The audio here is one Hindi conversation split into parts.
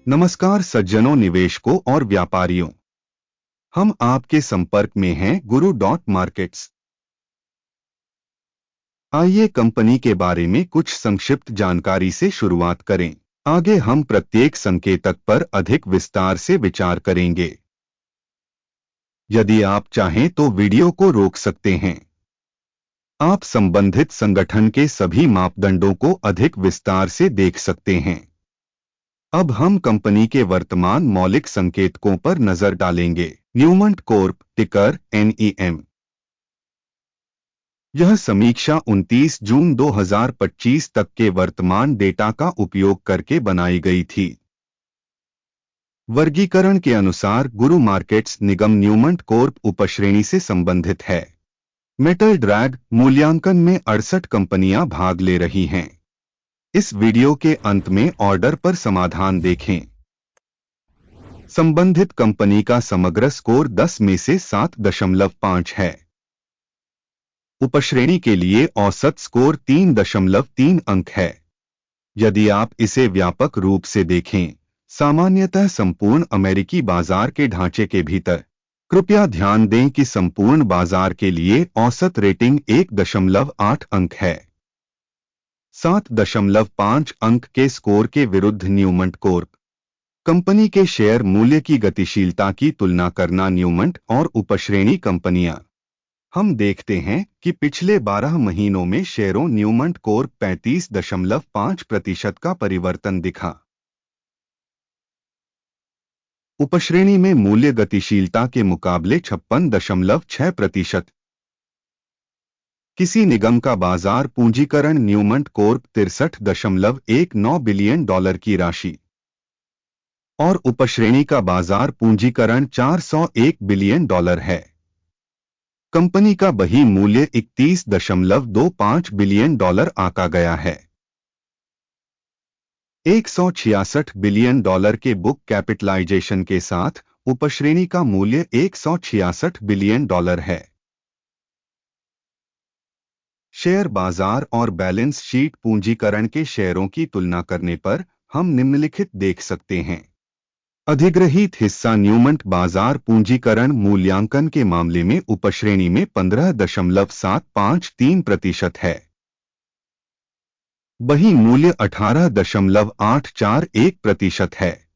नमस्कार सज्जनों, निवेशकों और व्यापारियों। हम आपके संपर्क में हैं गुरु डॉट मार्केट्स। आइए कंपनी के बारे में कुछ संक्षिप्त जानकारी से शुरुआत करें। आगे हम प्रत्येक संकेतक पर अधिक विस्तार से विचार करेंगे। यदि आप चाहें तो वीडियो को रोक सकते हैं। आप संबंधित संगठन के सभी मापदंडों को अधिक विस्तार से देख सकते हैं। अब हम कंपनी के वर्तमान मौलिक संकेतकों पर नजर डालेंगे। न्यूमंट कॉर्प, टिकर NEM। यह समीक्षा 29 जून 2025 तक के वर्तमान डेटा का उपयोग करके बनाई गई थी। वर्गीकरण के अनुसार गुरु मार्केट्स निगम न्यूमंट कॉर्प उपश्रेणी से संबंधित है। मेटल ड्रैग मूल्यांकन में 68 कंपनियां भाग ले रही हैं। इस वीडियो के अंत में ऑर्डर पर समाधान देखें। संबंधित कंपनी का समग्र स्कोर 10 में से 7.5 है। उपश्रेणी के लिए औसत स्कोर 3.3 अंक है। यदि आप इसे व्यापक रूप से देखें, सामान्यतः संपूर्ण अमेरिकी बाजार के ढांचे के भीतर, कृपया ध्यान दें कि संपूर्ण बाजार के लिए औसत रेटिंग 1.8 अंक है। 7.5 अंक के स्कोर के विरुद्ध न्यूमंट कॉर्प कंपनी के शेयर मूल्य की गतिशीलता की तुलना करना। न्यूमंट और उपश्रेणी कंपनियां। हम देखते हैं कि पिछले 12 महीनों में शेयरों न्यूमंट कॉर्प 35.5% का परिवर्तन दिखा। उपश्रेणी में मूल्य गतिशीलता के मुकाबले 56.6%। किसी निगम का बाजार पूंजीकरण न्यूमंट कॉर्प $63.19 बिलियन की राशि और उपश्रेणी का बाजार पूंजीकरण $401 बिलियन है। कंपनी का बही मूल्य $31.25 बिलियन आका गया है। $166 बिलियन के बुक कैपिटलाइजेशन के साथ उपश्रेणी का मूल्य $166 बिलियन है। शेयर बाजार और बैलेंस शीट पूंजीकरण के शेयरों की तुलना करने पर हम निम्नलिखित देख सकते हैं। अधिग्रहित हिस्सा न्यूमंट बाजार पूंजीकरण मूल्यांकन के मामले में उपश्रेणी में 15.753% है। बही मूल्य 18.841% है।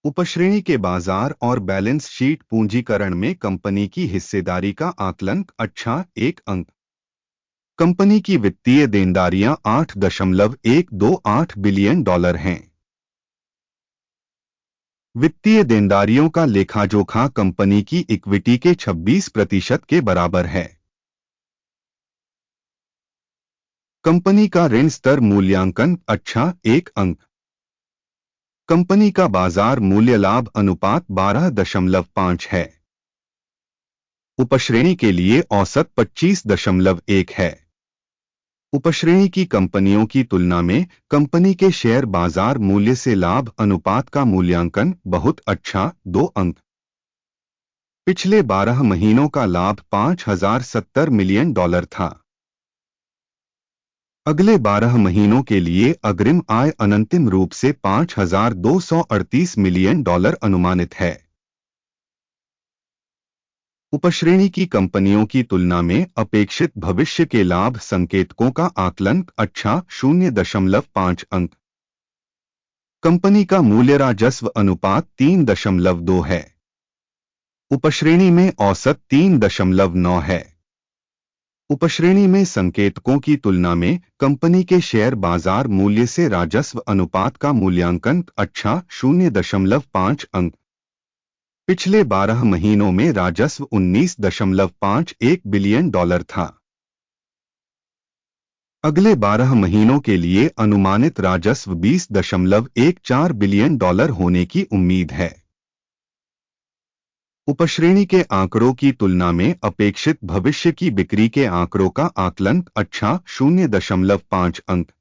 उपश्रेणी के बाजार और बैलेंस शीट पूंजीकरण में कंपनी की हिस्सेदारी का आकलन 1 अंक। कंपनी की वित्तीय देनदारियां $8.128 बिलियन हैं। वित्तीय देनदारियों का लेखाजोखा कंपनी की इक्विटी के 26% के बराबर है। कंपनी का ऋण स्तर मूल्यांकन 1 अंक। कंपनी का बाजार मूल्य लाभ अनुपात 12.5 है। उपश्रेणी के लिए औसत 25.1 है। उपश्रेणी की कंपनियों की तुलना में कंपनी के शेयर बाजार मूल्य से लाभ अनुपात का मूल्यांकन बहुत अच्छा 2 अंक। पिछले 12 महीनों का लाभ $5070 मिलियन था। अगले 12 महीनों के लिए अग्रिम आय अनंतिम रूप से $5238 मिलियन अनुमानित है। उपश्रेणी की कंपनियों की तुलना में अपेक्षित भविष्य के लाभ संकेतकों का आकलन अच्छा 0.5 अंक। कंपनी का मूल्य राजस्व अनुपात 3.2 है। उपश्रेणी में औसत 3.9 है। उपश्रेणी में संकेतकों की तुलना में कंपनी के शेयर बाजार मूल्य से राजस्व अनुपात का मूल्यांकन अच्छा 0.5 अंक। पिछले 12 महीनों में राजस्व $19.51 बिलियन था। अगले 12 महीनों के लिए अनुमानित राजस्व $20.14 बिलियन होने की उम्मीद है। उपश्रेणी के आंकड़ों की तुलना में अपेक्षित भविष्य की बिक्री के आंकड़ों का आकलन अच्छा 0.5 अंक।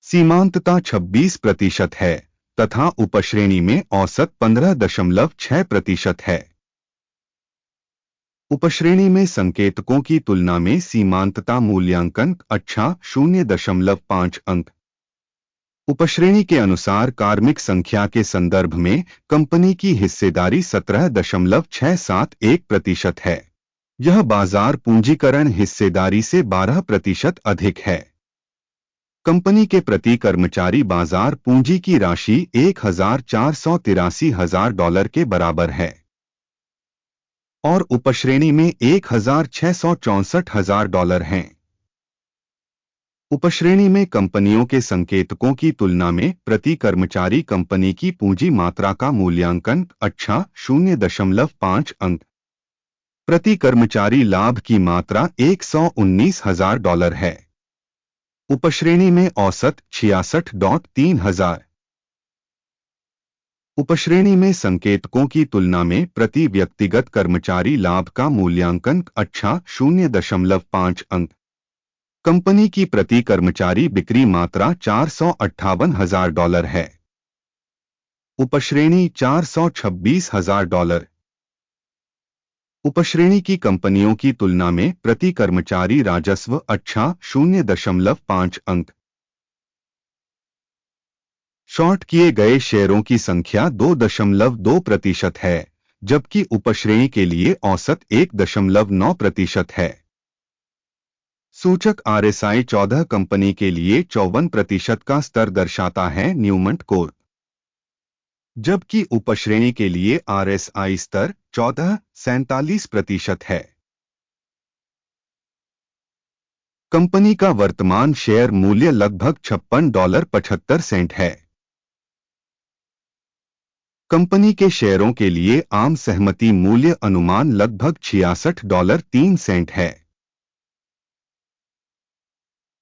सीमांतता 26% है तथा उपश्रेणी में औसत 15.6% है। उपश्रेणी में संकेतकों की तुलना में सीमांतता मूल्यांकन अच्छा 0.5 अंक। उपश्रेणी के अनुसार कार्मिक संख्या के संदर्भ में कंपनी की हिस्सेदारी 17.671% है। यह बाजार पूंजीकरण हिस्सेदारी से 12% अधिक है। कंपनी के प्रति कर्मचारी बाजार पूंजी की राशि $1,483,000 के बराबर है और उपश्रेणी में $1,664,000 हैं। उपश्रेणी में कंपनियों के संकेतकों की तुलना में प्रति कर्मचारी कंपनी की पूंजी मात्रा का मूल्यांकन 0.5 अंक। प्रति कर्मचारी लाभ की मात्रा $119,000 है। उपश्रेणी में औसत 66.3 हजार। उपश्रेणी में संकेतकों की तुलना में प्रति व्यक्तिगत कर्मचारी लाभ का मूल्यांकन 0.5 अंक। कंपनी की प्रति कर्मचारी बिक्री मात्रा $458,000 है। उपश्रेणी $426,000। उपश्रेणी की कंपनियों की तुलना में प्रति कर्मचारी राजस्व 0.5 अंक। शॉर्ट किए गए शेयरों की संख्या 2.2% है, जबकि उपश्रेणी के लिए औसत 1.9% है। सूचक RSI 14 कंपनी के लिए 54% का स्तर दर्शाता है न्यूमंट कोर, जबकि उपश्रेणी के लिए RSI स्तर 47% है। कंपनी का वर्तमान शेयर मूल्य लगभग $56.75 है। कंपनी के शेयरों के लिए आम सहमति मूल्य अनुमान लगभग $66.03 है।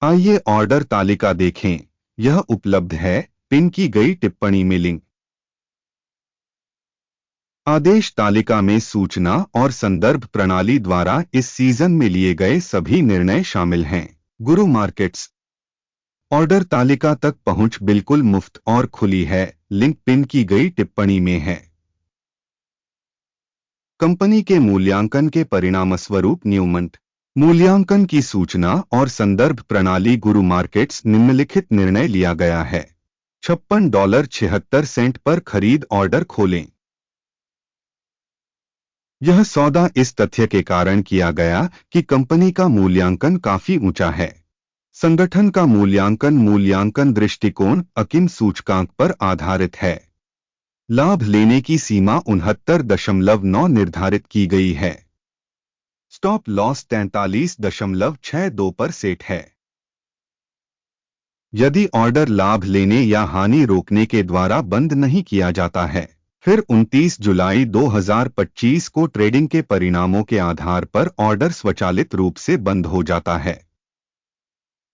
आइए ऑर्डर तालिका देखें। यह उपलब्ध है पिन की गई टिप्पणी में लिंक। आदेश तालिका में सूचना और संदर्भ प्रणाली द्वारा इस सीजन में लिए गए सभी निर्णय शामिल हैं। गुरु मार्केट्स। ऑर्डर तालिका तक पहुंच बिल्कुल मुफ्त और खुली है। लिंक पिन की गई टिप्पणी में है। कंपनी के मूल्यांकन के परिणामस्वरूप न्यूमंट मूल्यांकन की सूचना और संदर्भ प्रणाली गुरु मार्केट्स निम्नलिखित निर्णय लिया गया है। $56.76 पर खरीद ऑर्डर खोलें। यह सौदा इस तथ्य के कारण किया गया कि कंपनी का मूल्यांकन काफी ऊंचा है। संगठन का मूल्यांकन दृष्टिकोण अकिम सूचकांक पर आधारित है। लाभ लेने की सीमा 69.9 निर्धारित की गई है। स्टॉप लॉस 43.62 पर सेट है। यदि ऑर्डर लाभ लेने या हानि रोकने के द्वारा बंद नहीं किया जाता है, फिर 29 जुलाई 2025 को ट्रेडिंग के परिणामों के आधार पर ऑर्डर स्वचालित रूप से बंद हो जाता है,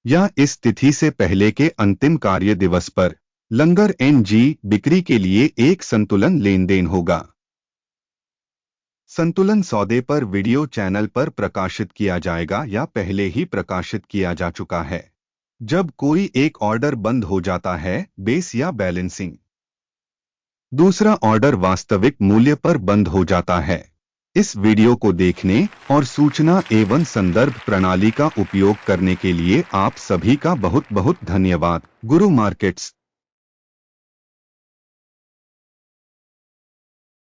या इस तिथि से पहले के अंतिम कार्य दिवस पर लंगर NG बिक्री के लिए एक संतुलन लेनदेन होगा। संतुलन सौदे पर वीडियो चैनल पर प्रकाशित किया जाएगा या पहले ही प्रकाशित किया जा चुका है जब कोई एक ऑर्डर बंद हो जाता है, बेस या बैलेंसिंग। दूसरा ऑर्डर वास्तविक मूल्य पर बंद हो जाता है। इस वीडियो को देखने और सूचना एवं संदर्भ प्रणाली का उपयोग करने के लिए आप सभी का बहुत बहुत धन्यवाद। गुरु मार्केट्स।